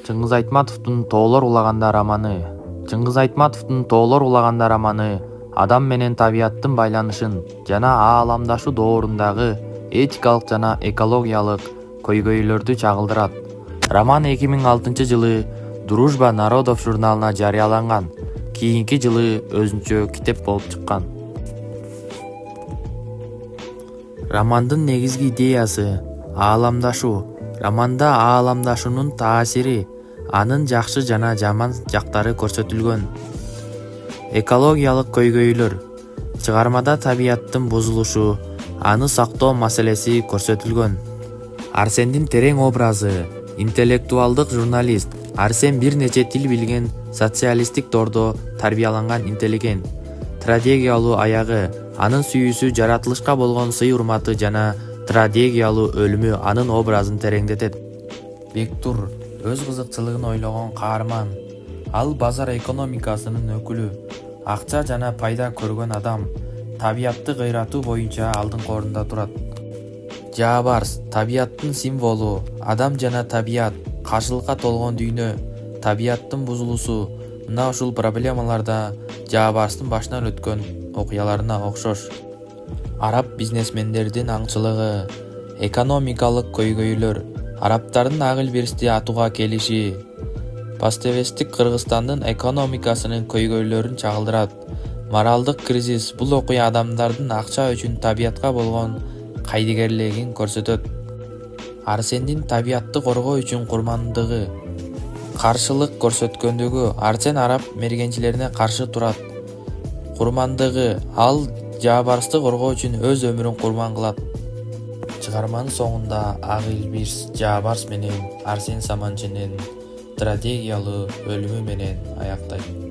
Чыңгыз Айтматовдун Тоолор улаганда романы. Чыңгыз Айтматовдун Тоолор улаганда романы адам менен табияттын байланышын жана ааламдашуу доорундагы этикалык жана экологиялык көйгөйлөрдү чагылдырат. Роман 2006-жылы Дружба народов журналына жарыяланган. Кийинки жылы өзүнчө китеп болуп чыккан. Романдын негизги идеясы ааламдашуу. Романда ааламдашуунун таасири, анын жакшы жана жаман жактары көрсөтүлгөн. Экологиялык көйгөйлөр. Чыгармада табияттын бузулушу, аны сактоо маселеси көрсөтүлгөн. Арсендин терең образы. Интеллектуалдык журналист. Арсен бир нече тил билген, социалисттик тордо тарбияланган интеллигент. Трагедиялуу аягы, анын сүйүүсү жаратылышка болгон сый урматы жана трагедиялуу өлүмү анын образын тереңдетет. Бектур өз кызыкчылыгын ойлогон каарман. Ал базар экономикасынын өкүлү, акча жана пайда көргөн адам, табиятты кыйратуу боюнча алдыңкы орунда турат. Жаабарс табияттын символу, адам жана табият, каршылыкка толгон дүйнө, табияттын бузулуусу. Мына ушул проблемаларда Жаабарстын башынан өткөн окуяларына окшош. Араб бизнесмендердин аңчылыгы, экономикалык көйгөйлөр, арабтардын агыл беристи атууга келиши, пастевесттик Кыргызстандын экономикасынын көйгөйлөрүн чагылдырат. Моралдык кризис. Бул окуя адамдардын акча үчүн табиятка болгон кайдыгерлигин көрсөтөт. Арсендин табиятты коргоо үчүн курмандыгы, каршылык көрсөткөндүгү. Арсен араб мергенчилерине каршы турат. Курмандыгы. Ал Жаабарсты коргоо үчүн өз өмүрүн курман кылат. Чыгарманын соңунда Агилбирс Жаабарс менен Арсен Саманчынын трагедиялуу өлүмү менен аяктайт.